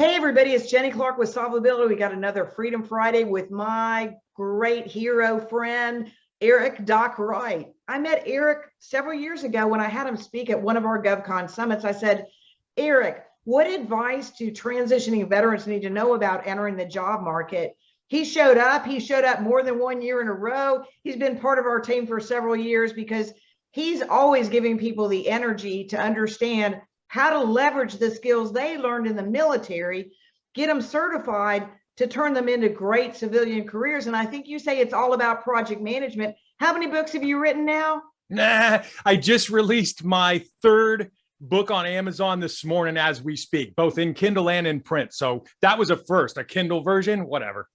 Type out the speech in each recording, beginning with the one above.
Hey everybody, it's Jenny Clark with Solvability. We got another Freedom Friday with my great hero friend, Eric Doc Wright. I met Eric several years ago when I had him speak at one of our GovCon summits. I said, Eric, what advice do transitioning veterans need to know about entering the job market? He showed up more than 1 year in a row. He's been part of our team for several years because he's always giving people the energy to understand how to leverage the skills they learned in the military, get them certified to turn them into great civilian careers. And I think you say it's all about project management. How many books have you written now? I just released my third book on Amazon this morning as we speak, both in Kindle and in print. So that was a first, a Kindle version, whatever.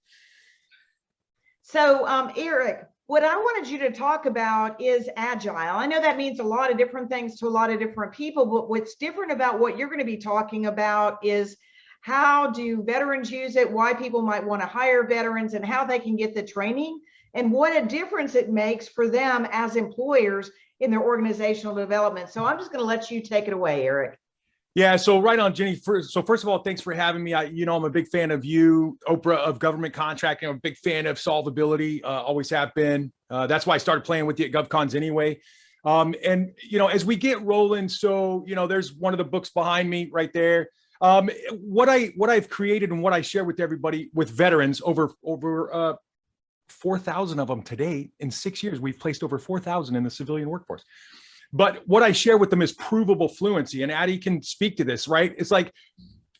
So Eric, what I wanted you to talk about is Agile. I know that means a lot of different things to a lot of different people, but what's different about what you're going to be talking about is how do veterans use it, why people might want to hire veterans, and how they can get the training, and what a difference it makes for them as employers in their organizational development. So I'm just going to let you take it away, Eric. Yeah, so right on, Jenny. First of all, thanks for having me. I'm a big fan of you, Oprah, of government contracting. I'm a big fan of solvability, always have been. That's why I started playing with you at GovCons anyway. As we get rolling, there's one of the books behind me right there. What I've created and what I share with everybody, with veterans, over 4,000 of them today. In 6 years, we've placed over 4,000 in the civilian workforce. But what I share with them is provable fluency, and Addie can speak to this, right? It's like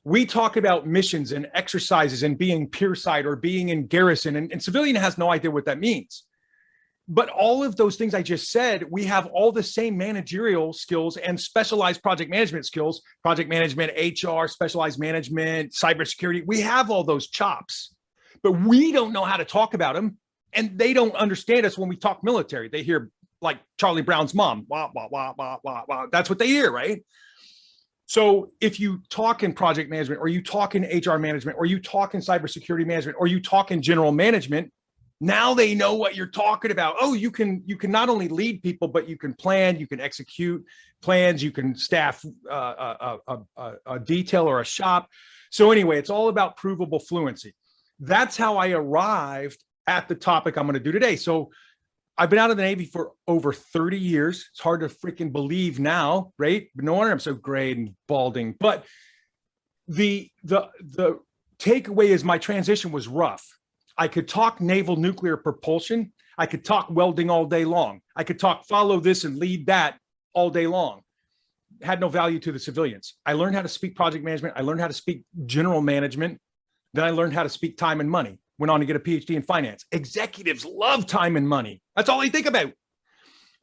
we talk about missions and exercises and being peer-side or being in garrison, and civilian has no idea what that means. But all of those things I just said, we have all the same managerial skills and specialized project management skills, project management, HR, specialized management, cybersecurity. We have all those chops, but we don't know how to talk about them, and they don't understand us when we talk military. They hear like Charlie Brown's mom, wah, wah, wah, wah, wah, wah. That's what they hear, right? So if you talk in project management, or you talk in HR management, or you talk in cybersecurity management, or you talk in general management, now they know what you're talking about. Oh, you can not only lead people, but you can plan, you can execute plans, you can staff a detail or a shop. So anyway, it's all about provable fluency. That's how I arrived at the topic I'm going to do today. So I've been out of the Navy for over 30 years. It's hard to freaking believe now, right? But no wonder I'm so gray and balding. But the takeaway is my transition was rough. I could talk naval nuclear propulsion. I could talk welding all day long. I could talk follow this and lead that all day long. Had no value to the civilians. I learned how to speak project management. I learned how to speak general management. Then I learned how to speak time and money. Went on to get a PhD in finance. Executives love time and money. That's all they think about.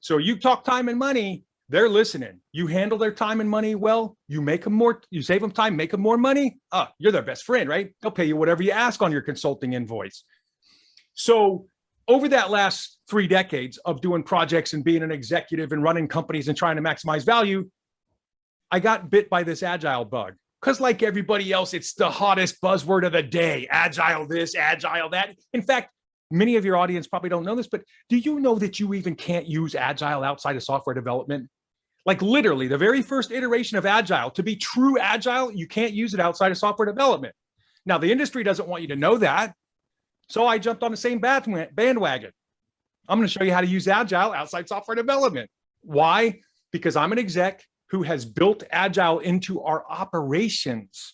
So you talk time and money, they're listening. You handle their time and money well, you make them more, you save them time, make them more money. You're their best friend, right? They'll pay you whatever you ask on your consulting invoice. So over that last 3 decades of doing projects and being an executive and running companies and trying to maximize value, I got bit by this Agile bug. Because like everybody else, it's the hottest buzzword of the day. Agile this, Agile that. In fact, many of your audience probably don't know this, but do you know that you even can't use Agile outside of software development? Like literally the very first iteration of Agile, to be true Agile, you can't use it outside of software development. Now, the industry doesn't want you to know that. So I jumped on the same bandwagon. I'm going to show you how to use Agile outside software development. Why? Because I'm an exec who has built Agile into our operations.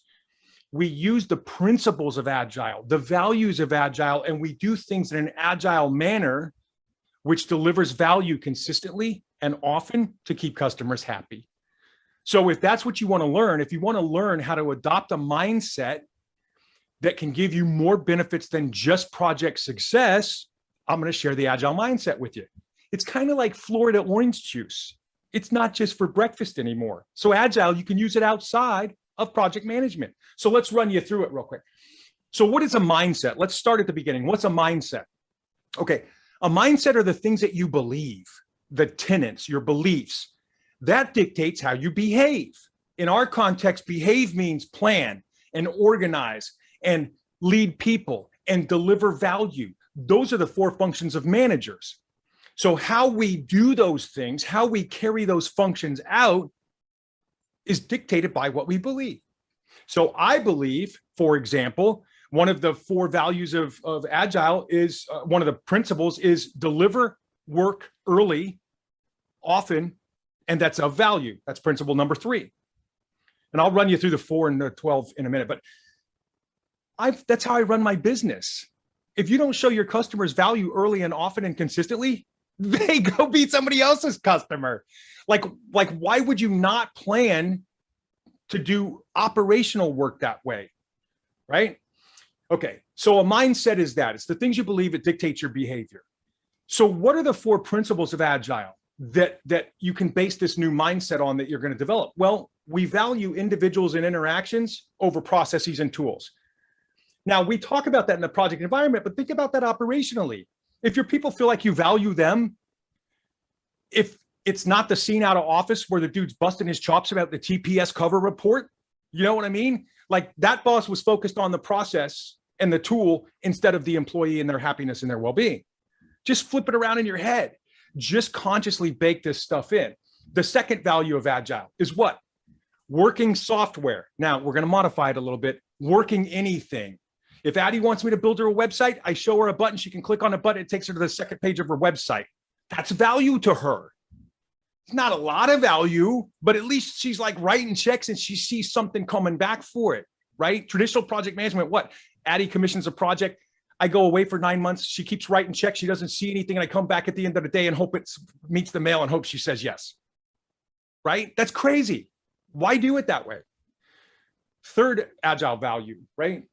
We use the principles of Agile, the values of Agile, and we do things in an Agile manner, which delivers value consistently and often to keep customers happy. So if that's what you want to learn, if you want to learn how to adopt a mindset that can give you more benefits than just project success, I'm going to share the Agile mindset with you. It's kind of like Florida orange juice. It's not just for breakfast anymore. So Agile, you can use it outside of project management. So let's run you through it real quick. So what is a mindset? Let's start at the beginning. What's a mindset? Okay, a mindset are the things that you believe, the tenets, your beliefs. That dictates how you behave. In our context, behave means plan and organize and lead people and deliver value. Those are the 4 functions of managers. So how we do those things, how we carry those functions out is dictated by what we believe. So I believe, for example, one of the 4 values of Agile is one of the principles is deliver work early, often, and that's of value. That's principle number 3. And I'll run you through the 4 and the 12 in a minute, but that's how I run my business. If you don't show your customers value early and often and consistently, they go beat somebody else's customer. Like why would you not plan to do operational work that way, right? Okay, so a mindset is that. It's the things you believe, it dictates your behavior. So what are the 4 principles of Agile that you can base this new mindset on that you're going to develop? Well, we value individuals and interactions over processes and tools. Now, we talk about that in the project environment, but think about that operationally. If your people feel like you value them, if it's not the scene out of Office where the dude's busting his chops about the TPS cover report, you know what I mean? Like that boss was focused on the process and the tool instead of the employee and their happiness and their well-being. Just flip it around in your head. Just consciously bake this stuff in. The second value of Agile is what? Working software. Now, we're going to modify it a little bit. Working anything. If Addie wants me to build her a website, I show her a button. She can click on a button. It takes her to the second page of her website. That's value to her. It's not a lot of value, but at least she's like writing checks and she sees something coming back for it, right? Traditional project management, what? Addie commissions a project. I go away for 9 months. She keeps writing checks. She doesn't see anything. And I come back at the end of the day and hope it meets the mail and hope she says yes, right? That's crazy. Why do it that way? Third Agile value, right?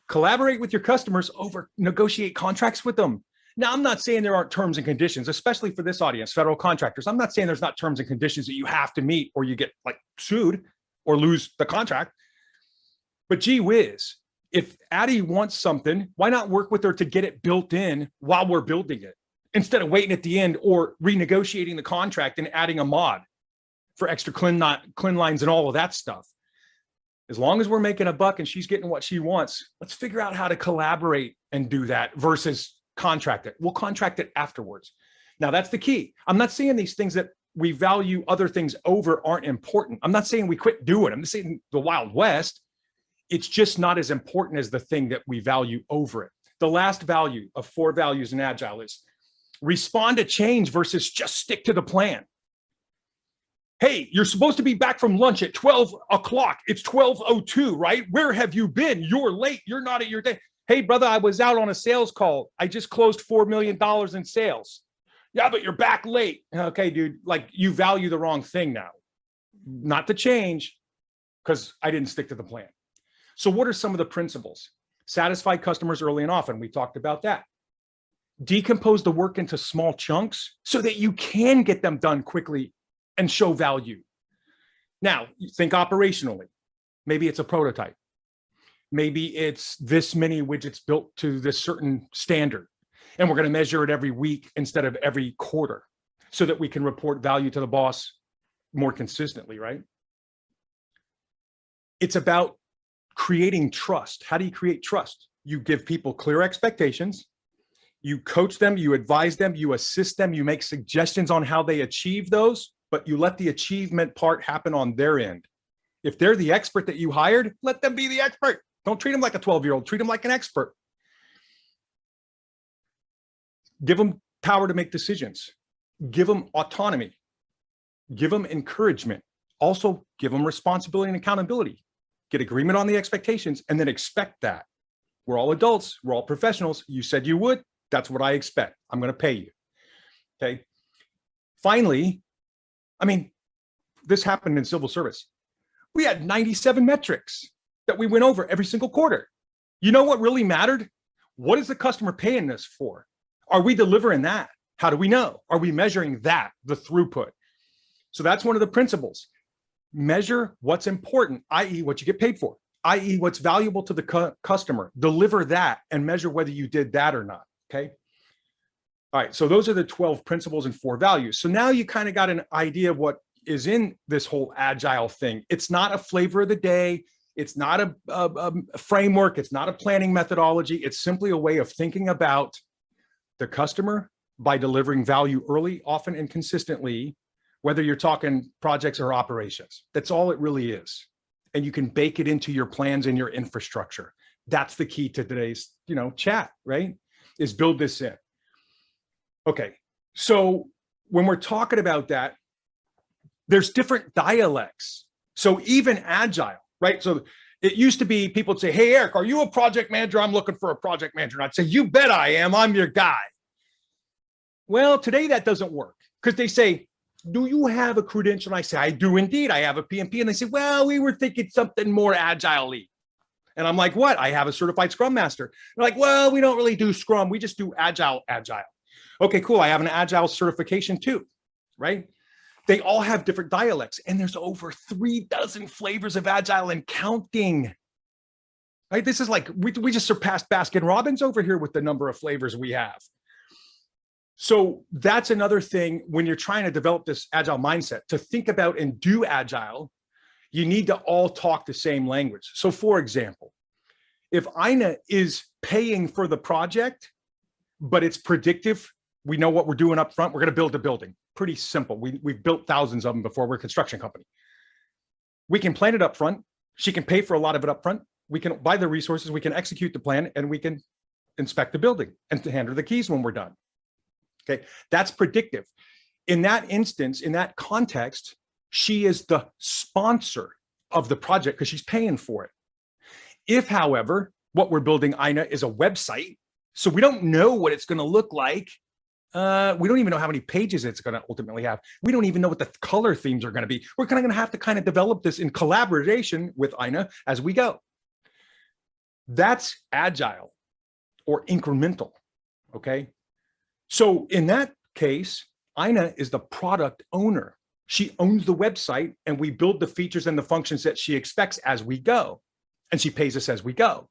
Collaborate with your customers over negotiate contracts with them. Now, I'm not saying there aren't terms and conditions, especially for this audience, federal contractors. I'm not saying there's not terms and conditions that you have to meet or you get like sued or lose the contract. But gee whiz, if Addie wants something, why not work with her to get it built in while we're building it instead of waiting at the end or renegotiating the contract and adding a mod for extra clean lines and all of that stuff. As long as we're making a buck and she's getting what she wants, let's figure out how to collaborate and do that versus contract it. We'll contract it afterwards. Now, that's the key. I'm not saying these things that we value other things over aren't important. I'm not saying we quit doing. I'm just saying the Wild West, it's just not as important as the thing that we value over it. The last value of 4 values in Agile is respond to change versus just stick to the plan. Hey, you're supposed to be back from lunch at 12 o'clock. It's 12:02, right? Where have you been? You're late. You're not at your day. Hey, brother, I was out on a sales call. I just closed $4 million in sales. Yeah, but you're back late. Okay, dude, like you value the wrong thing now. Not the change, because I didn't stick to the plan. So what are some of the principles? Satisfy customers early and often. We talked about that. Decompose the work into small chunks so that you can get them done quickly and show value. Now, think operationally. Maybe it's a prototype. Maybe it's this many widgets built to this certain standard. And we're going to measure it every week instead of every quarter so that we can report value to the boss more consistently, right? It's about creating trust. How do you create trust? You give people clear expectations. You coach them, you advise them, you assist them, you make suggestions on how they achieve those, but you let the achievement part happen on their end. If they're the expert that you hired, let them be the expert. Don't treat them like a 12-year-old, treat them like an expert. Give them power to make decisions. Give them autonomy. Give them encouragement. Also, give them responsibility and accountability. Get agreement on the expectations and then expect that. We're all adults. We're all professionals. You said you would. That's what I expect. I'm going to pay you. Okay. Finally, I mean, this happened in civil service. We had 97 metrics that we went over every single quarter. You know what really mattered? What is the customer paying us for? Are we delivering that? How do we know? Are we measuring that, the throughput? So that's one of the principles. Measure what's important, i.e. what you get paid for, i.e. what's valuable to the customer. Deliver that and measure whether you did that or not, okay? All right, so those are the 12 principles and 4 values. So now you kind of got an idea of what is in this whole Agile thing. It's not a flavor of the day. It's not a framework. It's not a planning methodology. It's simply a way of thinking about the customer by delivering value early, often, and consistently, whether you're talking projects or operations. That's all it really is. and you can bake it into your plans and your infrastructure. That's the key to today's, chat, right? Is build this in. Okay. So when we're talking about that, there's different dialects. So even Agile, right? So it used to be people would say, hey, Eric, are you a project manager? I'm looking for a project manager. And I'd say, you bet I am. I'm your guy. Well, today that doesn't work because they say, do you have a credential? And I say, I do indeed. I have a PMP. And they say, well, we were thinking something more Agile-y. And I'm like, what? I have a certified Scrum Master. They're like, well, we don't really do Scrum. We just do Agile. Okay, cool. I have an Agile certification too, right? They all have different dialects, and there's over 36 flavors of Agile and counting. Right? This is like, we just surpassed Baskin Robbins over here with the number of flavors we have. So that's another thing when you're trying to develop this Agile mindset, to think about and do Agile, you need to all talk the same language. So for example, if INA is paying for the project, but it's predictive, we know what we're doing up front, we're going to build a building. Pretty simple. We've built thousands of them before. We're a construction company. We can plan it up front. She can pay for a lot of it up front. We can buy the resources, we can execute the plan, and we can inspect the building and hand her the keys when we're done. Okay, that's predictive. In that instance, in that context, she is the sponsor of the project because she's paying for it. If, however, what we're building, INA, is a website, so we don't know what it's going to look like. We don't even know how many pages it's going to ultimately have. We don't even know what the color themes are going to be. We're kind of going to have to kind of develop this in collaboration with INA as we go. That's Agile or incremental, okay? So in that case, INA is the product owner. She owns the website, and we build the features and the functions that she expects as we go, and she pays us as we go.